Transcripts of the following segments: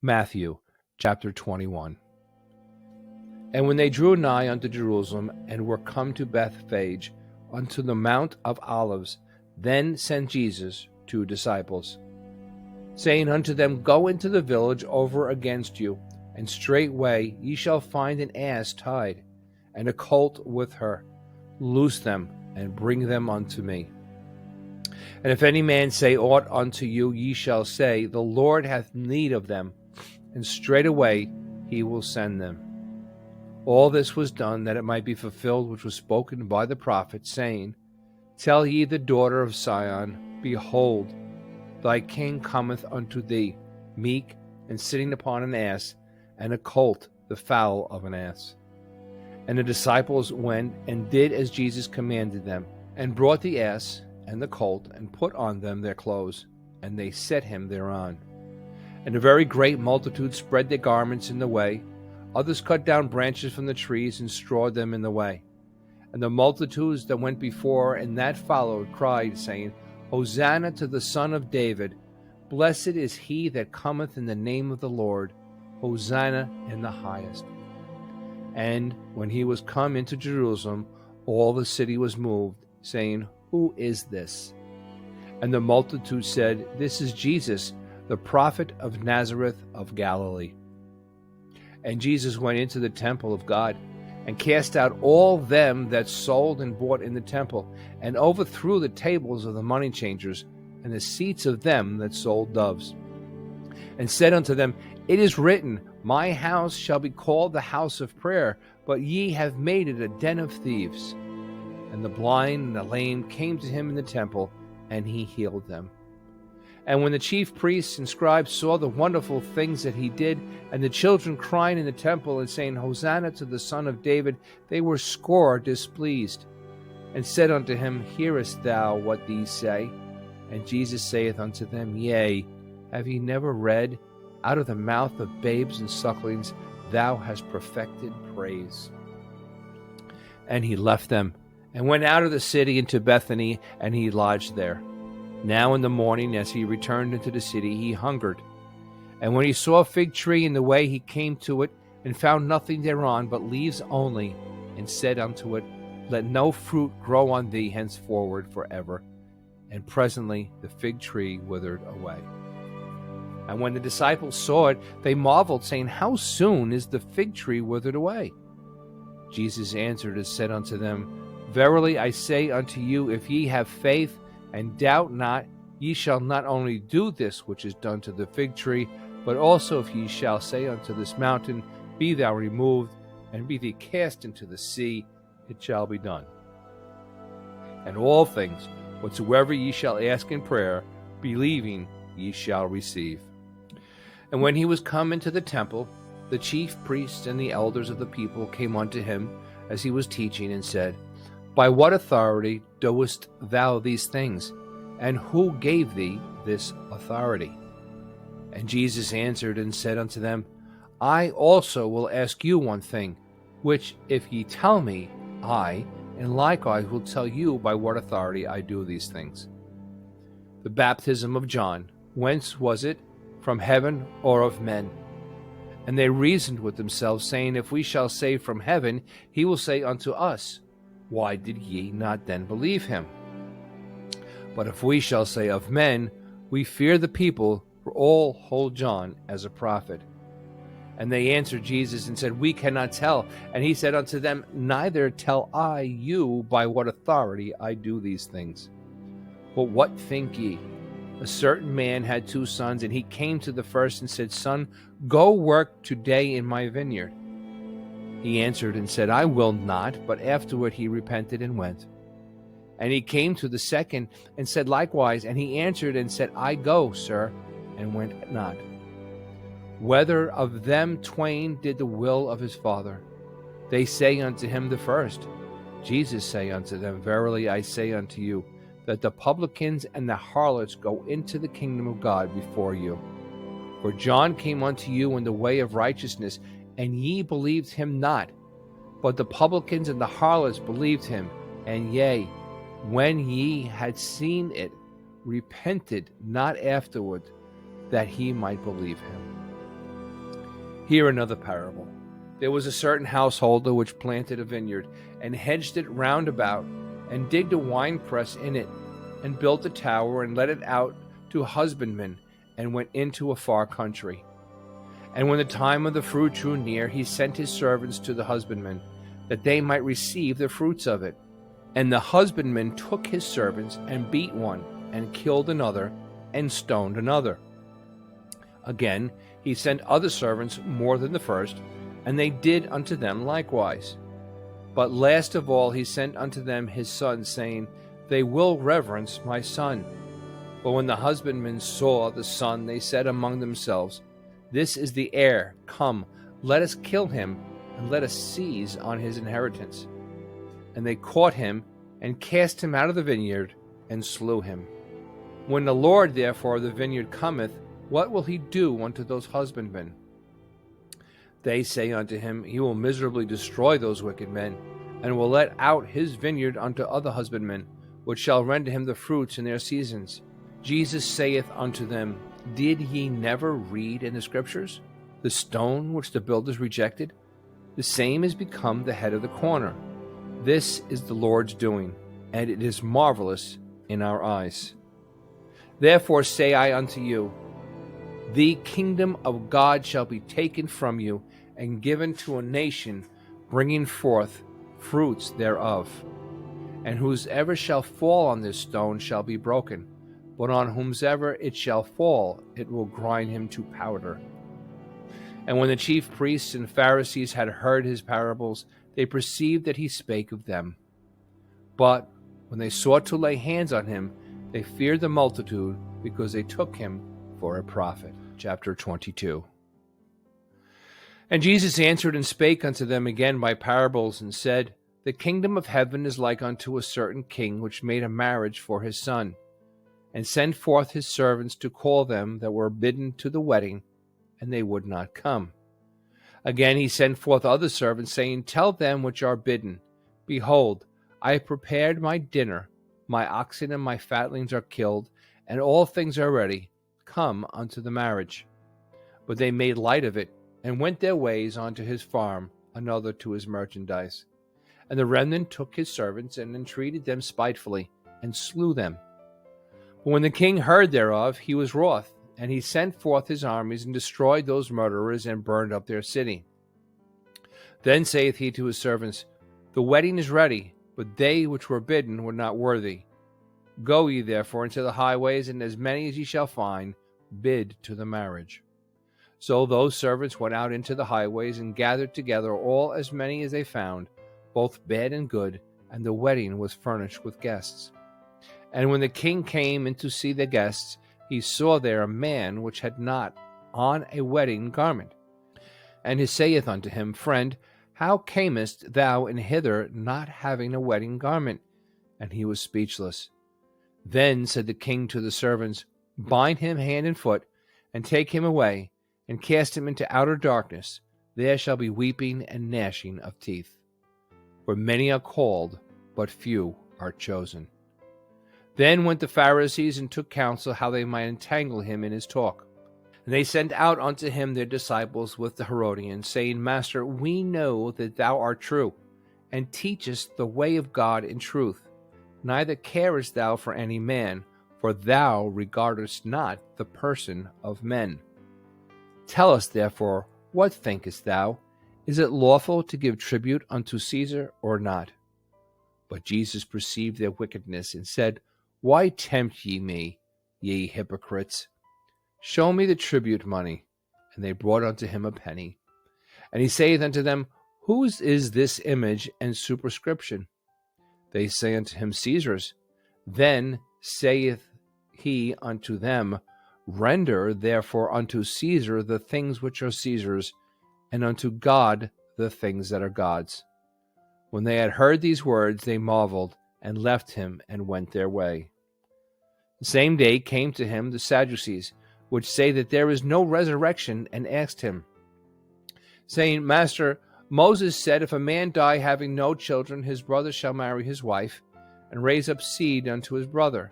Matthew chapter 21. And when they drew nigh unto Jerusalem, and were come to Bethphage, unto the Mount of Olives, then sent Jesus 2 disciples, saying unto them, Go into the village over against you, and straightway ye shall find an ass tied, and a colt with her. Loose them, and bring them unto me. And if any man say aught unto you, ye shall say, The Lord hath need of them, and straightway he will send them. All this was done that it might be fulfilled which was spoken by the prophet, saying, Tell ye the daughter of Sion, Behold, thy king cometh unto thee, meek, and sitting upon an ass, and a colt, the foal of an ass. And the disciples went and did as Jesus commanded them, and brought the ass and the colt, and put on them their clothes, and they set him thereon. And a very great multitude spread their garments in the way. Others cut down branches from the trees and strawed them in the way. And the multitudes that went before and that followed cried, saying, Hosanna to the Son of David. Blessed is he that cometh in the name of the Lord. Hosanna in the highest. And when he was come into Jerusalem, all the city was moved, saying, Who is this? And the multitude said, This is Jesus, the prophet of Nazareth of Galilee. And Jesus went into the temple of God, and cast out all them that sold and bought in the temple, and overthrew the tables of the money changers, and the seats of them that sold doves, and said unto them, It is written, My house shall be called the house of prayer, but ye have made it a den of thieves. And the blind and the lame came to him in the temple, and he healed them. And when the chief priests and scribes saw the wonderful things that he did, and the children crying in the temple and saying, Hosanna to the Son of David, they were sore displeased, and said unto him, Hearest thou what these say? And Jesus saith unto them, Yea, have ye never read, Out of the mouth of babes and sucklings thou hast perfected praise? And he left them, and went out of the city into Bethany, and he lodged there. Now in the morning, as he returned into the city, he hungered. And when he saw a fig tree in the way, he came to it, and found nothing thereon but leaves only, and said unto it, Let no fruit grow on thee henceforward forever. And presently the fig tree withered away. And when the disciples saw it, they marveled, saying, How soon is the fig tree withered away? Jesus answered and said unto them, Verily I say unto you, if ye have faith, and doubt not, ye shall not only do this which is done to the fig tree, but also if ye shall say unto this mountain, Be thou removed, and be thee cast into the sea, it shall be done. And all things, whatsoever ye shall ask in prayer, believing, ye shall receive. And when he was come into the temple, the chief priests and the elders of the people came unto him as he was teaching, and said, By what authority doest thou these things? And who gave thee this authority? And Jesus answered and said unto them, I also will ask you one thing, which if ye tell me, I, and likewise will tell you by what authority I do these things. The baptism of John, whence was it? From heaven or of men? And they reasoned with themselves, saying, If we shall say from heaven, he will say unto us, Why did ye not then believe him? But if we shall say of men, we fear the people, for all hold John as a prophet. And they answered Jesus and said, We cannot tell. And he said unto them, Neither tell I you by what authority I do these things. But what think ye? A certain man had 2 sons, and he came to the first and said, Son, go work today in my vineyard. He answered and said, I will not. But afterward he repented and went. And he came to the second and said likewise. And he answered and said, I go, sir, and went not. Whether of them twain did the will of his father? They say unto him, the first. Jesus say unto them, Verily I say unto you, that the publicans and the harlots go into the kingdom of God before you. For John came unto you in the way of righteousness, and ye believed him not. But the publicans and the harlots believed him. And yea, when ye had seen it, repented not afterward, that he might believe him. Hear another parable. There was a certain householder which planted a vineyard, and hedged it round about, and digged a winepress in it, and built a tower, and let it out to husbandmen, and went into a far country. And when the time of the fruit drew near, he sent his servants to the husbandmen, that they might receive the fruits of it. And the husbandman took his servants, and beat one, and killed another, and stoned another. Again, he sent other servants more than the first, and they did unto them likewise. But last of all he sent unto them his son, saying, They will reverence my son. But when the husbandmen saw the son, they said among themselves, This is the heir. Come, let us kill him, and let us seize on his inheritance. And they caught him, and cast him out of the vineyard, and slew him. When the Lord therefore of the vineyard cometh, what will he do unto those husbandmen? They say unto him, He will miserably destroy those wicked men, and will let out his vineyard unto other husbandmen, which shall render him the fruits in their seasons. Jesus saith unto them, Did ye never read in the Scriptures? The stone which the builders rejected, the same is become the head of the corner. This is the Lord's doing, and it is marvelous in our eyes. Therefore say I unto you, the kingdom of God shall be taken from you, and given to a nation, bringing forth fruits thereof. And whosoever shall fall on this stone shall be broken, but on whomsoever it shall fall, it will grind him to powder. And when the chief priests and Pharisees had heard his parables, they perceived that he spake of them. But when they sought to lay hands on him, they feared the multitude, because they took him for a prophet. Chapter 22. And Jesus answered and spake unto them again by parables, and said, The kingdom of heaven is like unto a certain king, which made a marriage for his son, and sent forth his servants to call them that were bidden to the wedding, and they would not come. Again he sent forth other servants, saying, Tell them which are bidden, Behold, I have prepared my dinner, my oxen and my fatlings are killed, and all things are ready. Come unto the marriage. But they made light of it, and went their ways unto his farm, another to his merchandise. And the remnant took his servants, and entreated them spitefully, and slew them. But when the king heard thereof, he was wroth, and he sent forth his armies, and destroyed those murderers, and burned up their city. Then saith he to his servants, The wedding is ready, but they which were bidden were not worthy. Go ye therefore into the highways, and as many as ye shall find, bid to the marriage. So those servants went out into the highways, and gathered together all as many as they found, both bad and good, and the wedding was furnished with guests. And when the king came in to see the guests, he saw there a man which had not on a wedding garment. And he saith unto him, Friend, how camest thou in hither not having a wedding garment? And he was speechless. Then said the king to the servants, Bind him hand and foot, and take him away, and cast him into outer darkness. There shall be weeping and gnashing of teeth. For many are called, but few are chosen. Then went the Pharisees and took counsel how they might entangle him in his talk. And they sent out unto him their disciples with the Herodians, saying, Master, we know that thou art true, and teachest the way of God in truth. Neither carest thou for any man, for thou regardest not the person of men. Tell us therefore, what thinkest thou? Is it lawful to give tribute unto Caesar or not? But Jesus perceived their wickedness, and said, Why tempt ye me, ye hypocrites? Show me the tribute money. And they brought unto him a penny. And he saith unto them, Whose is this image and superscription? They say unto him, Caesar's. Then saith he unto them, Render therefore unto Caesar the things which are Caesar's, and unto God the things that are God's. When they had heard these words, they marveled, and left him, and went their way. The same day came to him the Sadducees, which say that there is no resurrection, and asked him, saying, Master, Moses said, If a man die having no children, his brother shall marry his wife, and raise up seed unto his brother.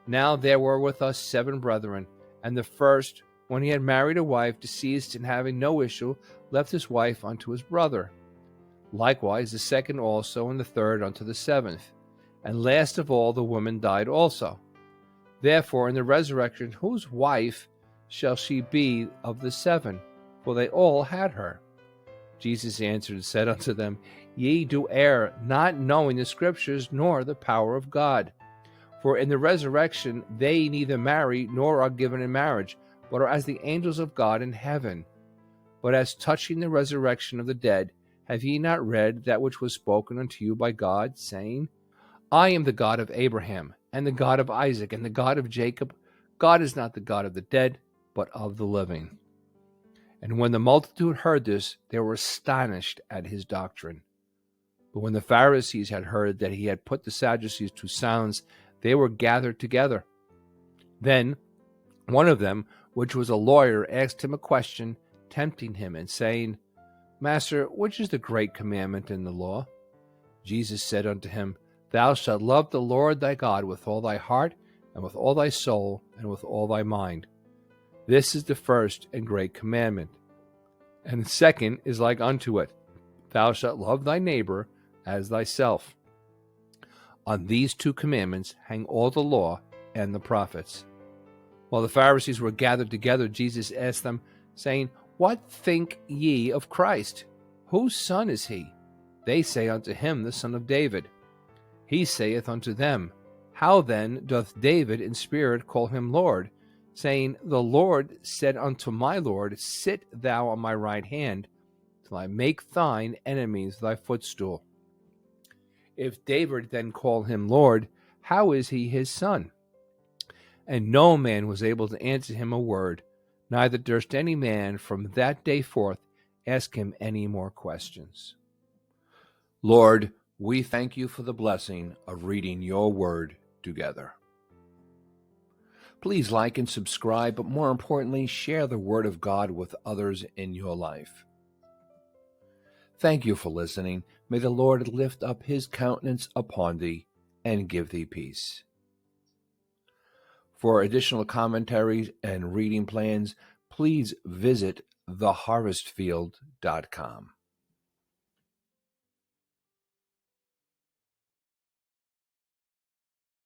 Now there were with us 7 brethren, and the first, when he had married a wife, deceased, and having no issue, left his wife unto his brother. Likewise the second also, and the third unto the 7th. And last of all the woman died also. Therefore in the resurrection whose wife shall she be of the 7? For they all had her. Jesus answered and said unto them, Ye do err, not knowing the Scriptures, nor the power of God. For in the resurrection they neither marry, nor are given in marriage, but are as the angels of God in heaven. But as touching the resurrection of the dead, have ye not read that which was spoken unto you by God, saying, I am the God of Abraham, and the God of Isaac, and the God of Jacob? God is not the God of the dead, but of the living. And when the multitude heard this, they were astonished at his doctrine. But when the Pharisees had heard that he had put the Sadducees to silence, they were gathered together. Then one of them, which was a lawyer, asked him a question, tempting him, and saying, Master, which is the great commandment in the law? Jesus said unto him, Thou shalt love the Lord thy God with all thy heart, and with all thy soul, and with all thy mind. This is the first and great commandment. And the second is like unto it, Thou shalt love thy neighbor as thyself. On these 2 commandments hang all the law and the prophets. While the Pharisees were gathered together, Jesus asked them, saying, What think ye of Christ? Whose son is he? They say unto him, The son of David. He saith unto them, How then doth David in spirit call him Lord, saying, The Lord said unto my Lord, Sit thou on my right hand, till I make thine enemies thy footstool. If David then call him Lord, how is he his son? And no man was able to answer him a word, neither durst any man from that day forth ask him any more questions. Lord, we thank you for the blessing of reading your word together. Please like and subscribe, but more importantly, share the word of God with others in your life. Thank you for listening. May the Lord lift up his countenance upon thee and give thee peace. For additional commentaries and reading plans, please visit theharvestfield.com.